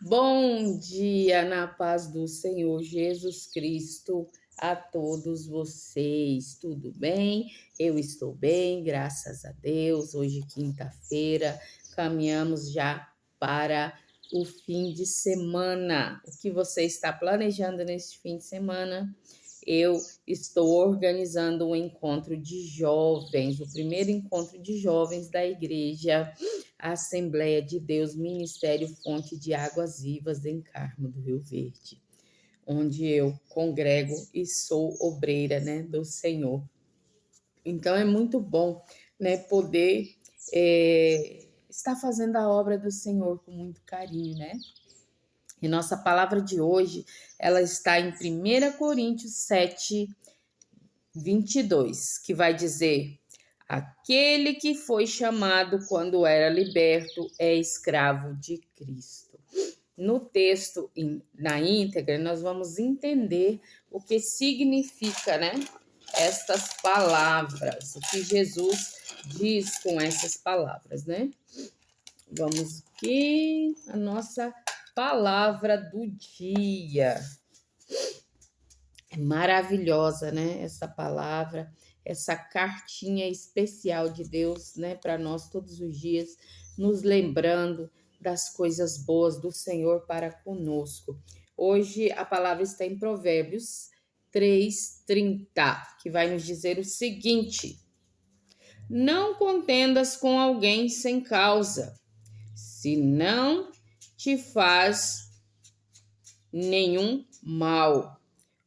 Bom dia, na paz do Senhor Jesus Cristo, a todos vocês. Tudo bem? Eu estou bem, graças a Deus. Hoje, quinta-feira, caminhamos já para o fim de semana. O que você está planejando neste fim de semana? Eu estou organizando um encontro de jovens, o primeiro encontro de jovens da igreja Assembleia de Deus, Ministério Fonte de Águas Vivas em Carmo do Rio Verde, onde eu congrego e sou obreira, né, do Senhor. Então é muito bom, né, poder estar fazendo a obra do Senhor com muito carinho, né? E nossa palavra de hoje, ela está em 1 Coríntios 7:22, que vai dizer: aquele que foi chamado quando era liberto é escravo de Cristo. No texto, na íntegra, nós vamos entender o que significa, né? Estas palavras, o que Jesus diz com essas palavras, né? Vamos aqui, a nossa palavra do dia. É maravilhosa, né? Essa palavra, essa cartinha especial de Deus, né? Para nós todos os dias, nos lembrando das coisas boas do Senhor para conosco. Hoje a palavra está em Provérbios 3:30, que vai nos dizer o seguinte: não contendas com alguém sem causa, se não te faz nenhum mal.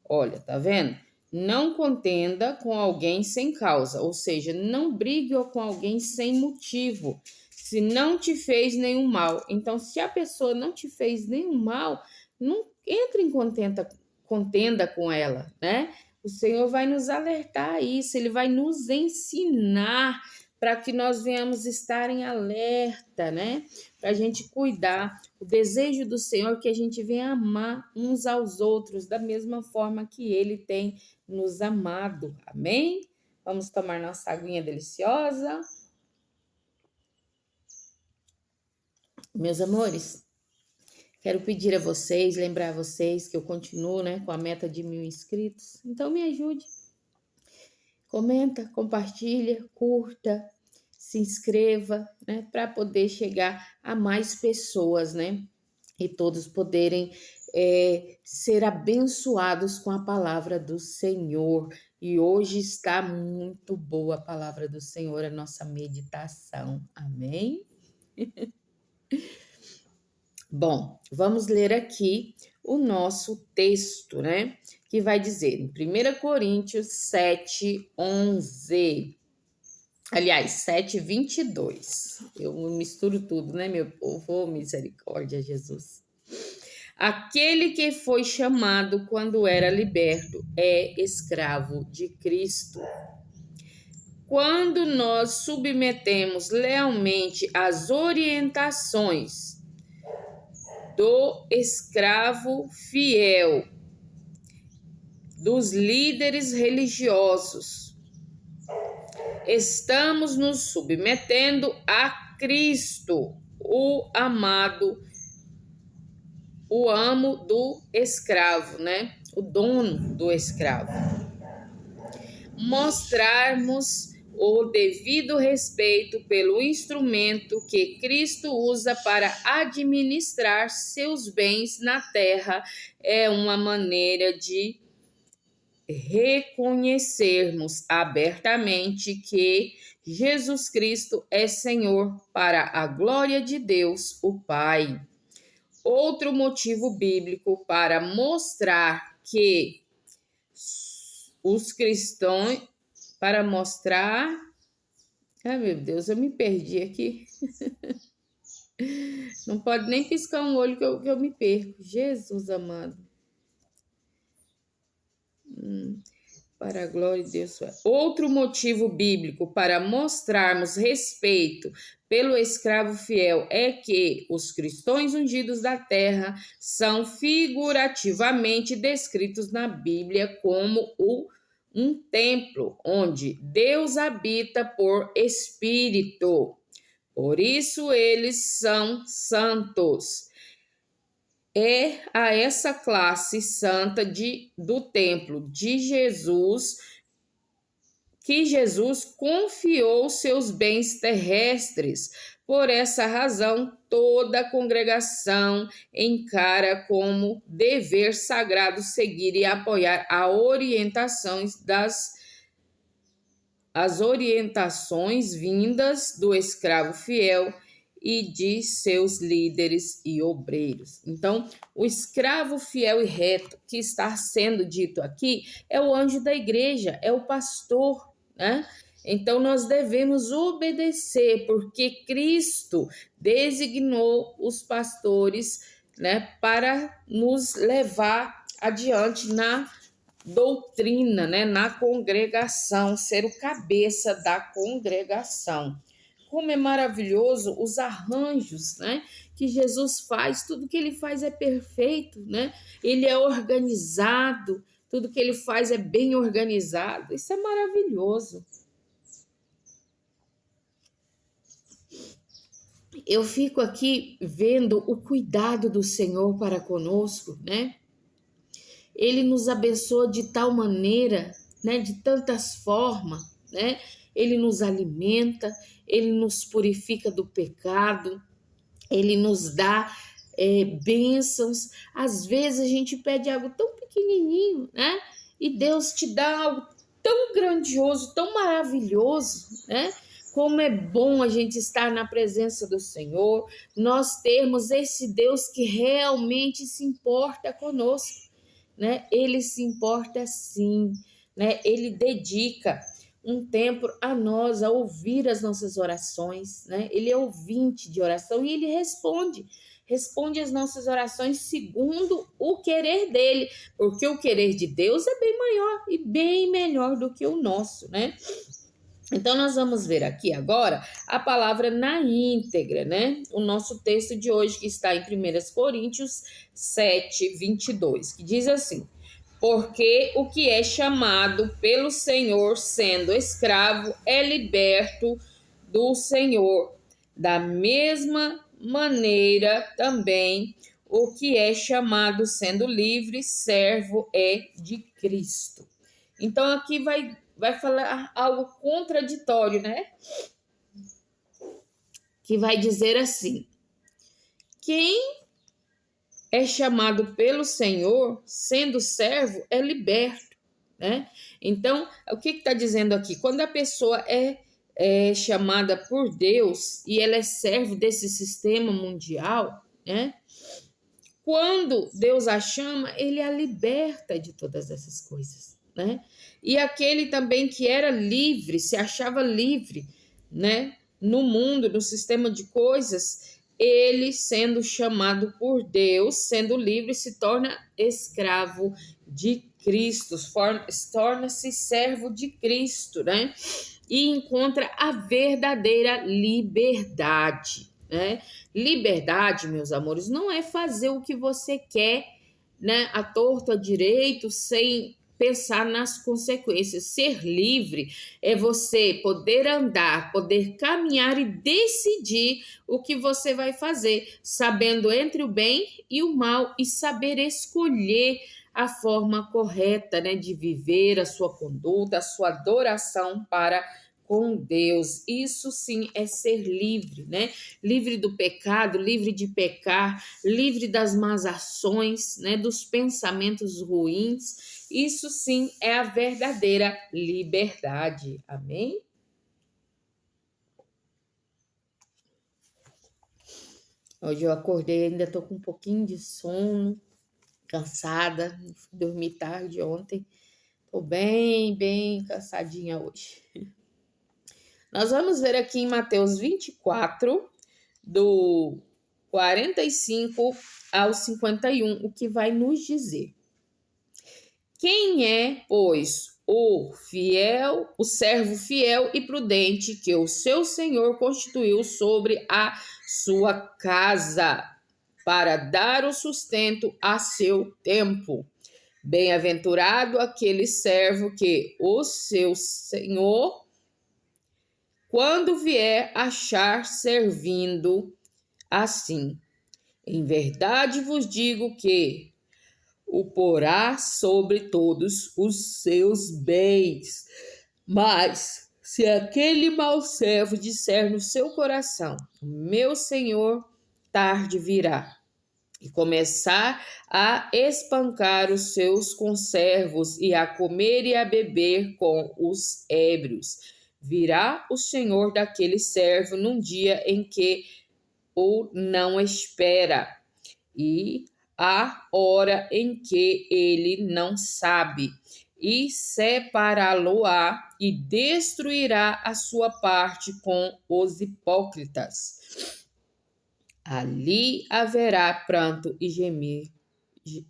Olha, tá vendo? Não contenda com alguém sem causa, ou seja, não brigue com alguém sem motivo, se não te fez nenhum mal. Então, se a pessoa não te fez nenhum mal, não entre em contenda com ela, né? O Senhor vai nos alertar a isso, Ele vai nos ensinar para que nós venhamos estar em alerta, né? Para a gente cuidar. O desejo do Senhor é que a gente venha amar uns aos outros da mesma forma que Ele tem nos amado. Amém? Vamos tomar nossa aguinha deliciosa. Meus amores, quero pedir a vocês, lembrar a vocês que eu continuo, né, com a meta de 1.000 inscritos. Então me ajude. Comenta, compartilha, curta, se inscreva, né, para poder chegar a mais pessoas, né? E todos poderem ser abençoados com a palavra do Senhor. E hoje está muito boa a palavra do Senhor, a nossa meditação. Amém? Bom, vamos ler aqui o nosso texto, né? Que vai dizer em 1 Coríntios 7:11. Aliás, 7:22. Eu misturo tudo, né, meu povo? Oh, misericórdia, Jesus. Aquele que foi chamado quando era liberto é escravo de Cristo. Quando nós submetemos lealmente às orientações do escravo fiel, dos líderes religiosos, estamos nos submetendo a Cristo, o amado, o amo do escravo, né? O dono do escravo. Mostrarmos o devido respeito pelo instrumento que Cristo usa para administrar seus bens na terra é uma maneira de reconhecermos abertamente que Jesus Cristo é Senhor para a glória de Deus, o Pai. Outro motivo bíblico para mostrar que os cristãos, para mostrar... Ai, meu Deus, eu me perdi aqui. Não pode nem piscar um olho que eu me perco. Jesus amado. Para a glória de Deus. Outro motivo bíblico para mostrarmos respeito pelo escravo fiel é que os cristãos ungidos da terra são figurativamente descritos na Bíblia como um templo onde Deus habita por espírito. Por isso eles são santos. é a essa classe santa do templo de Jesus, que Jesus confiou seus bens terrestres. Por essa razão, toda a congregação encara como dever sagrado seguir e apoiar as orientações vindas do escravo fiel e de seus líderes e obreiros. Então, o escravo fiel e reto que está sendo dito aqui é o anjo da igreja, é o pastor, né? Então, nós devemos obedecer, porque Cristo designou os pastores, né, para nos levar adiante na doutrina, né, na congregação, ser o cabeça da congregação. Como é maravilhoso os arranjos, né, que Jesus faz, tudo que ele faz é perfeito, né? Ele é organizado, tudo que ele faz é bem organizado. Isso é maravilhoso. Eu fico aqui vendo o cuidado do Senhor para conosco, né? Ele nos abençoa de tal maneira, né, de tantas formas, né? Ele nos alimenta, ele nos purifica do pecado, ele nos dá bênçãos. Às vezes a gente pede algo tão pequenininho, né? E Deus te dá algo tão grandioso, tão maravilhoso, né? Como é bom a gente estar na presença do Senhor, nós termos esse Deus que realmente se importa conosco, né? Ele se importa sim, né? Ele dedica um tempo a nós, a ouvir as nossas orações, né? Ele é ouvinte de oração e ele responde as nossas orações segundo o querer dele, porque o querer de Deus é bem maior e bem melhor do que o nosso, né? Então, nós vamos ver aqui agora a palavra na íntegra, né? O nosso texto de hoje, que está em 1 Coríntios 7, 22, que diz assim: porque o que é chamado pelo Senhor sendo escravo é liberto do Senhor. Da mesma maneira, também, o que é chamado sendo livre, servo é de Cristo. Então, aqui vai falar algo contraditório, né? Que vai dizer assim: quem é chamado pelo Senhor, sendo servo, é liberto, né? Então, o que está dizendo aqui? Quando a pessoa é chamada por Deus e ela é servo desse sistema mundial, né? Quando Deus a chama, ele a liberta de todas essas coisas, né? E aquele também que era livre, se achava livre, né? No mundo, no sistema de coisas, ele sendo chamado por Deus, sendo livre, se torna escravo de Cristo, torna-se servo de Cristo, né? E encontra a verdadeira liberdade, né? Liberdade, meus amores, não é fazer o que você quer, né, à torto, à direito, sem pensar nas consequências. Ser livre é você poder andar, poder caminhar e decidir o que você vai fazer, sabendo entre o bem e o mal e saber escolher a forma correta, né, de viver a sua conduta, a sua adoração para com Deus. Isso sim é ser livre, né? Livre do pecado, livre de pecar, livre das más ações, né? Dos pensamentos ruins. Isso sim é a verdadeira liberdade. Amém? Hoje eu acordei, ainda estou com um pouquinho de sono, cansada, fui dormir tarde ontem. Estou bem cansadinha hoje. Nós vamos ver aqui em Mateus 24, do 45 ao 51, o que vai nos dizer. Quem é, pois, o servo fiel e prudente que o seu senhor constituiu sobre a sua casa para dar o sustento a seu tempo? Bem-aventurado aquele servo que o seu senhor, quando vier, achar servindo assim. Em verdade vos digo que o porá sobre todos os seus bens. Mas, se aquele mau servo disser no seu coração, meu senhor tarde virá, e começar a espancar os seus conservos e a comer e a beber com os ébrios, virá o senhor daquele servo num dia em que o não espera, e a hora em que ele não sabe, e separá-lo-á e destruirá a sua parte com os hipócritas. Ali haverá pranto e gemer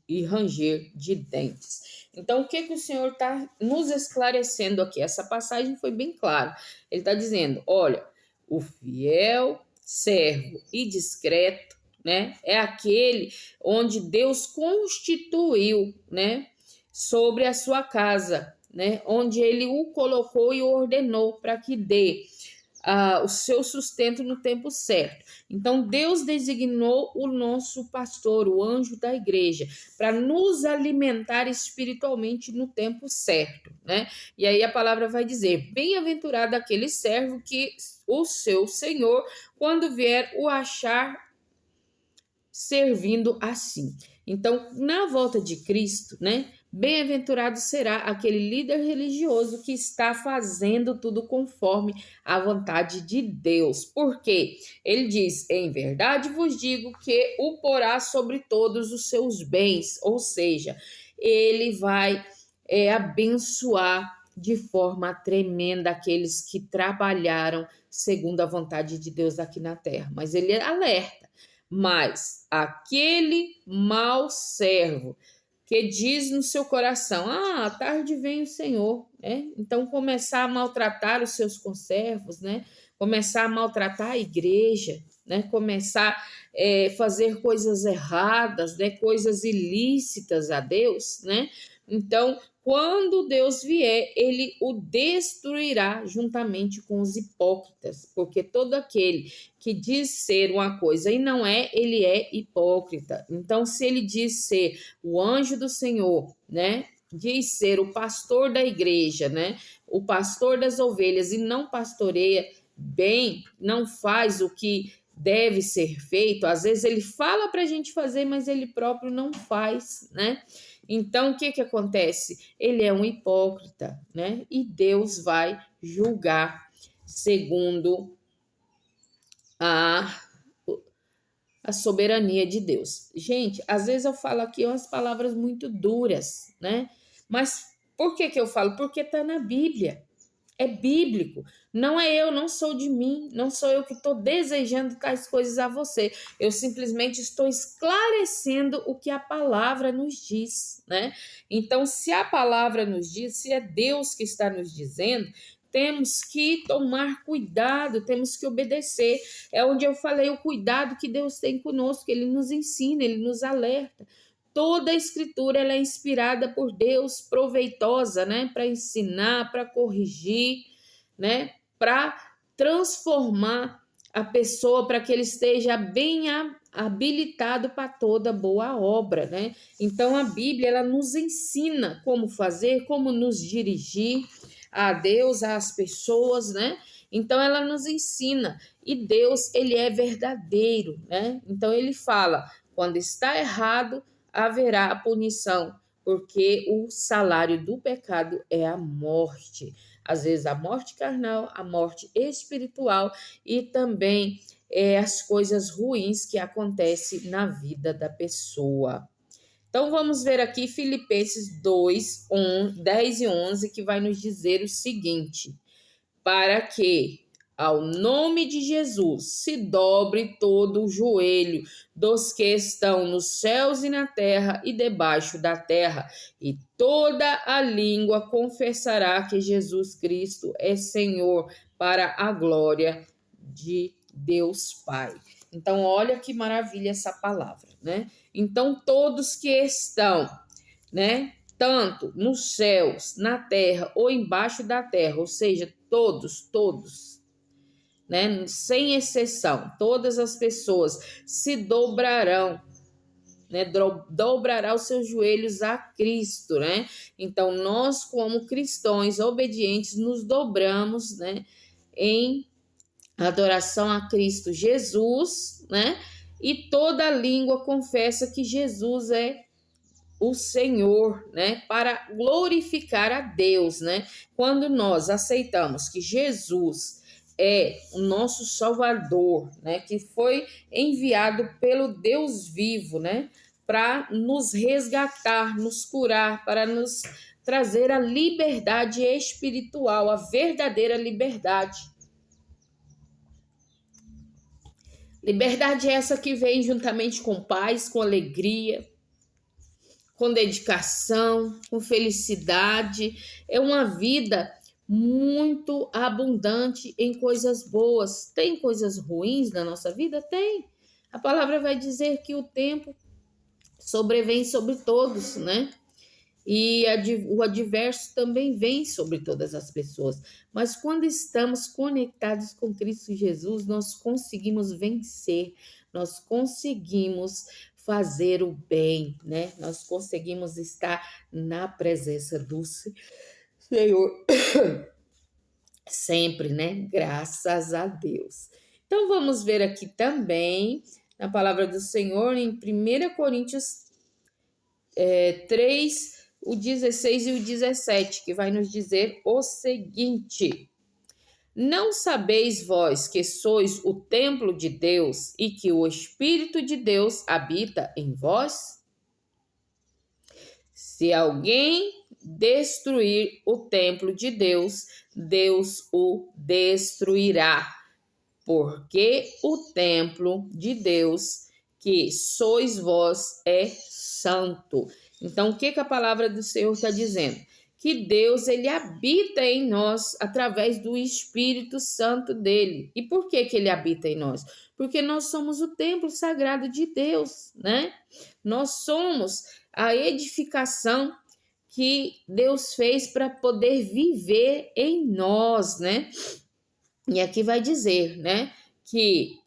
e ranger de dentes. Então, o que o Senhor está nos esclarecendo aqui? Essa passagem foi bem clara. Ele está dizendo, olha, o fiel, servo e discreto, né, é aquele onde Deus constituiu, né, sobre a sua casa, né, onde ele o colocou e o ordenou para que dê o seu sustento no tempo certo. Então, Deus designou o nosso pastor, o anjo da igreja, para nos alimentar espiritualmente no tempo certo, né? E aí a palavra vai dizer: bem-aventurado aquele servo que o seu Senhor, quando vier, o achar servindo assim. Então, na volta de Cristo, né? Bem-aventurado será aquele líder religioso que está fazendo tudo conforme a vontade de Deus. Porque ele diz: em verdade vos digo que o porá sobre todos os seus bens, ou seja, ele vai abençoar de forma tremenda aqueles que trabalharam segundo a vontade de Deus aqui na terra. Mas ele alerta: mas aquele mau servo que diz no seu coração, à tarde vem o Senhor, né? Então começar a maltratar os seus conservos, né? Começar a maltratar a igreja, né? Começar a fazer coisas erradas, né? Coisas ilícitas a Deus, né? Então, quando Deus vier, ele o destruirá juntamente com os hipócritas, porque todo aquele que diz ser uma coisa e não é, ele é hipócrita. Então, se ele diz ser o anjo do Senhor, né? Diz ser o pastor da igreja, né? O pastor das ovelhas e não pastoreia bem, não faz o que deve ser feito. Às vezes ele fala para a gente fazer, mas ele próprio não faz, né? Então, o que acontece? Ele é um hipócrita, né? E Deus vai julgar segundo a soberania de Deus. Gente, às vezes eu falo aqui umas palavras muito duras, né? Mas por que eu falo? Porque está na Bíblia. É bíblico. Não é eu, não sou de mim, não sou eu que estou desejando tais coisas a você. Eu simplesmente estou esclarecendo o que a palavra nos diz, né? Então, se a palavra nos diz, se é Deus que está nos dizendo, temos que tomar cuidado, temos que obedecer. É onde eu falei o cuidado que Deus tem conosco, Ele nos ensina, Ele nos alerta. Toda a escritura ela é inspirada por Deus, proveitosa, né, para ensinar, para corrigir, né, para transformar a pessoa para que ele esteja bem habilitado para toda boa obra, né? Então a Bíblia ela nos ensina como fazer, como nos dirigir a Deus, às pessoas, né? Então ela nos ensina e Deus ele é verdadeiro, né? Então ele fala quando está errado haverá a punição, porque o salário do pecado é a morte. Às vezes a morte carnal, a morte espiritual e também as coisas ruins que acontecem na vida da pessoa. Então vamos ver aqui Filipenses 2, 10 e 11, que vai nos dizer o seguinte: para que ao nome de Jesus se dobre todo o joelho dos que estão nos céus e na terra e debaixo da terra, e toda a língua confessará que Jesus Cristo é Senhor, para a glória de Deus Pai. Então, olha que maravilha essa palavra, né? Então, todos que estão, né, tanto nos céus, na terra ou embaixo da terra, ou seja, todos, né? Sem exceção, todas as pessoas se dobrarão, né? Dobrará os seus joelhos a Cristo, né? Então, nós, como cristãos obedientes, nos dobramos, né? Em adoração a Cristo Jesus, né? E toda língua confessa que Jesus é o Senhor, né? Para glorificar a Deus, né? Quando nós aceitamos que Jesus é o nosso Salvador, né? Que foi enviado pelo Deus vivo, né? Para nos resgatar, nos curar, para nos trazer a liberdade espiritual, a verdadeira liberdade. Liberdade é essa que vem juntamente com paz, com alegria, com dedicação, com felicidade. É uma vida muito abundante em coisas boas. Tem coisas ruins na nossa vida? Tem. A palavra vai dizer que o tempo sobrevém sobre todos, né? E o adverso também vem sobre todas as pessoas. Mas quando estamos conectados com Cristo Jesus, nós conseguimos vencer, nós conseguimos fazer o bem, né? Nós conseguimos estar na presença do Senhor sempre, né? Graças a Deus. Então vamos ver aqui também na palavra do Senhor em 1 Coríntios 3, o 16 e o 17, que vai nos dizer o seguinte: não sabeis vós que sois o templo de Deus e que o Espírito de Deus habita em vós? Se alguém destruir o templo de Deus, Deus o destruirá, porque o templo de Deus, que sois vós, é santo. Então, o que a palavra do Senhor está dizendo? Que Deus, ele habita em nós através do Espírito Santo dele. E por que ele habita em nós? Porque nós somos o templo sagrado de Deus, né? Nós somos a edificação que Deus fez para poder viver em nós, né? E aqui vai dizer, né, que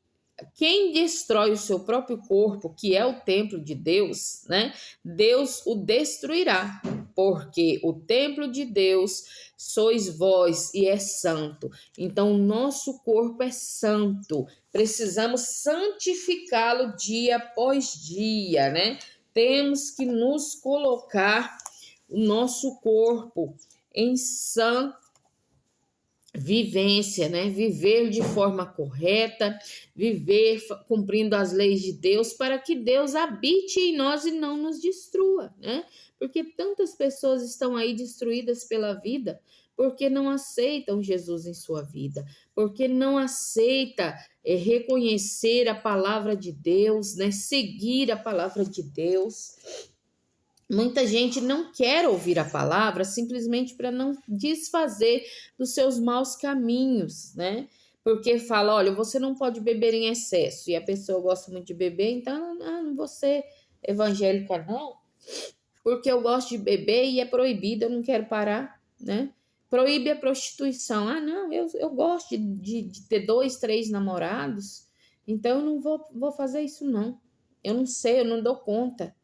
quem destrói o seu próprio corpo, que é o templo de Deus, né, Deus o destruirá, porque o templo de Deus sois vós e é santo. Então, o nosso corpo é santo, precisamos santificá-lo dia após dia, né? Temos que nos colocar o nosso corpo em vivência, né? Viver de forma correta, viver cumprindo as leis de Deus para que Deus habite em nós e não nos destrua, né? Porque tantas pessoas estão aí destruídas pela vida porque não aceitam Jesus em sua vida, porque não aceita reconhecer a palavra de Deus, né? Seguir a palavra de Deus. Muita gente não quer ouvir a palavra simplesmente para não desfazer dos seus maus caminhos, né? Porque fala, olha, você não pode beber em excesso. E a pessoa gosta muito de beber, então não vou ser evangélica não, porque eu gosto de beber e é proibido, eu não quero parar, né? Proíbe a prostituição. Ah, não, eu gosto de ter 2, 3 namorados, então eu não vou fazer isso não. Eu não sei, eu não dou conta.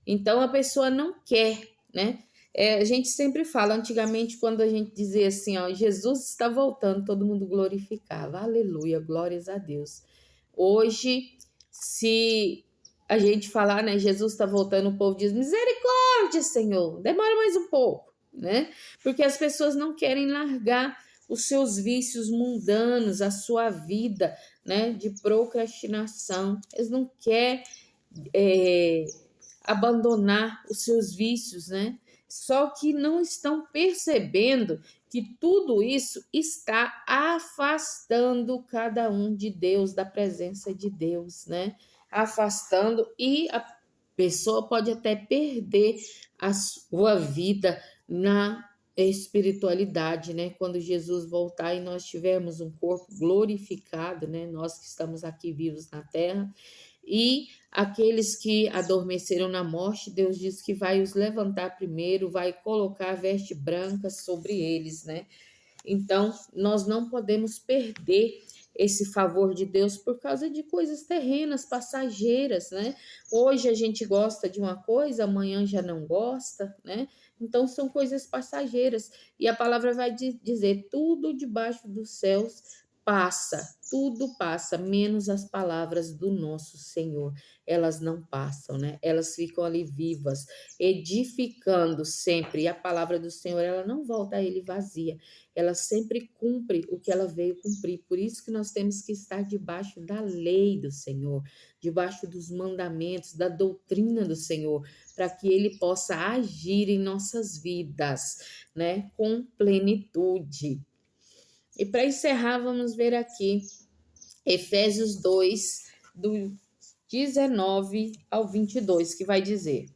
Então a pessoa não quer, né? A gente sempre fala, antigamente, quando a gente dizia assim, ó, Jesus está voltando, todo mundo glorificava, aleluia, glórias a Deus. Hoje, se a gente falar, né, Jesus está voltando, o povo diz, misericórdia, Senhor, demora mais um pouco, né? Porque as pessoas não querem largar os seus vícios mundanos, a sua vida, né, de procrastinação. Eles não querem abandonar os seus vícios, né? Só que não estão percebendo que tudo isso está afastando cada um de Deus, da presença de Deus, né? Afastando, e a pessoa pode até perder a sua vida na espiritualidade, né? Quando Jesus voltar e nós tivermos um corpo glorificado, né? Nós que estamos aqui vivos na terra, e aqueles que adormeceram na morte, Deus diz que vai os levantar primeiro, vai colocar veste branca sobre eles, né? Então, nós não podemos perder esse favor de Deus por causa de coisas terrenas, passageiras, né? Hoje a gente gosta de uma coisa, amanhã já não gosta, né? Então são coisas passageiras. E a palavra vai dizer: tudo debaixo dos céus passa, tudo passa, menos as palavras do nosso Senhor. Elas não passam, né? Elas ficam ali vivas, edificando sempre. E a palavra do Senhor, ela não volta a ele vazia. Ela sempre cumpre o que ela veio cumprir. Por isso que nós temos que estar debaixo da lei do Senhor, debaixo dos mandamentos, da doutrina do Senhor, para que ele possa agir em nossas vidas, né, com plenitude. E para encerrar, vamos ver aqui Efésios 2, do 19 ao 22, que vai dizer: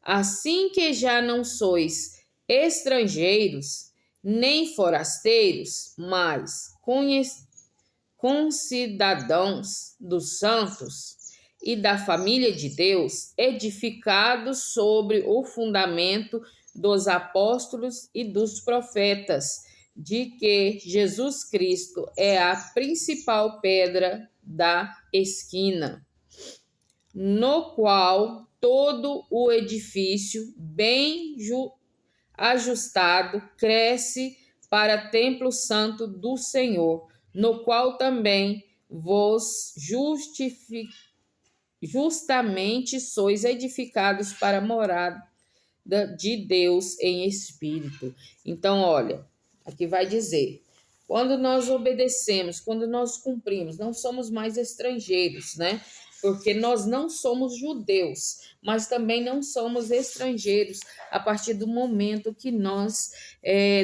assim que já não sois estrangeiros, nem forasteiros, mas concidadãos dos santos e da família de Deus, edificados sobre o fundamento dos apóstolos e dos profetas, de que Jesus Cristo é a principal pedra da esquina, no qual todo o edifício bem ajustado cresce para templo santo do Senhor, no qual também vos justamente sois edificados para a morada de Deus em espírito. Então, olha, aqui vai dizer: quando nós obedecemos, quando nós cumprimos, não somos mais estrangeiros, né? Porque nós não somos judeus, mas também não somos estrangeiros a partir do momento que nós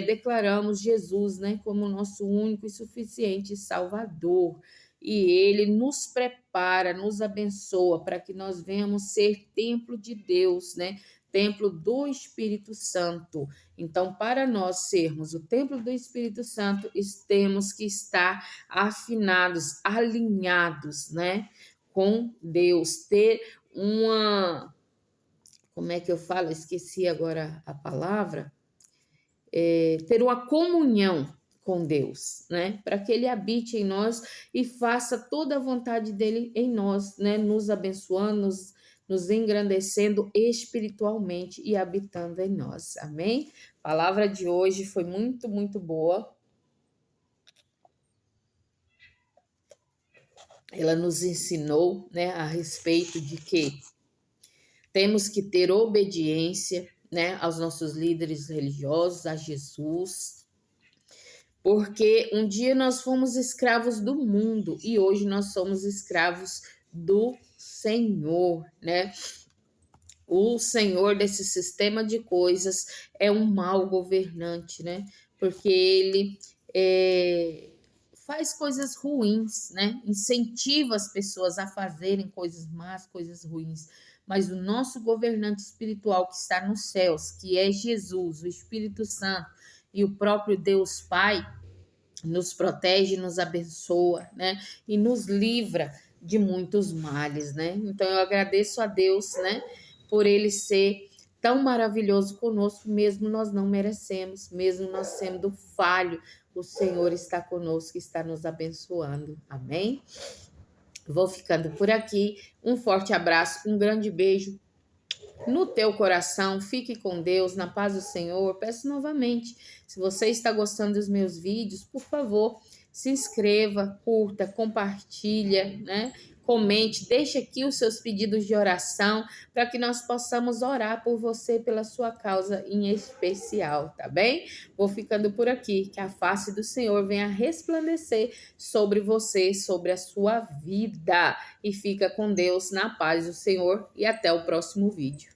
declaramos Jesus, né, como nosso único e suficiente Salvador. E ele nos prepara, nos abençoa para que nós venhamos ser templo de Deus, né? Templo do Espírito Santo. Então, para nós sermos o templo do Espírito Santo, temos que estar afinados, alinhados, né, com Deus, ter uma, como é que eu falo? Esqueci agora a palavra. Ter uma comunhão com Deus, né? Para que ele habite em nós e faça toda a vontade dele em nós, né? Nos abençoando, nos engrandecendo espiritualmente e habitando em nós. Amém? A palavra de hoje foi muito, muito boa. Ela nos ensinou, né, a respeito de que temos que ter obediência, né, aos nossos líderes religiosos, a Jesus, porque um dia nós fomos escravos do mundo e hoje nós somos escravos do Senhor, né? O Senhor desse sistema de coisas é um mau governante, né? Porque ele faz coisas ruins, né? Incentiva as pessoas a fazerem coisas más, coisas ruins. Mas o nosso governante espiritual que está nos céus, que é Jesus, o Espírito Santo e o próprio Deus Pai, nos protege, nos abençoa, né? E nos livra de muitos males, né? Então eu agradeço a Deus, né, por ele ser tão maravilhoso conosco, mesmo nós não merecemos, mesmo nós sendo falho, o Senhor está conosco, está nos abençoando. Amém? Vou ficando por aqui. Um forte abraço, um grande beijo no teu coração. Fique com Deus, na paz do Senhor. Peço novamente, se você está gostando dos meus vídeos, por favor, se inscreva, curta, compartilha, né? Comente, deixe aqui os seus pedidos de oração para que nós possamos orar por você, pela sua causa em especial, tá bem? Vou ficando por aqui, que a face do Senhor venha resplandecer sobre você, sobre a sua vida. E fica com Deus, na paz do Senhor, e até o próximo vídeo.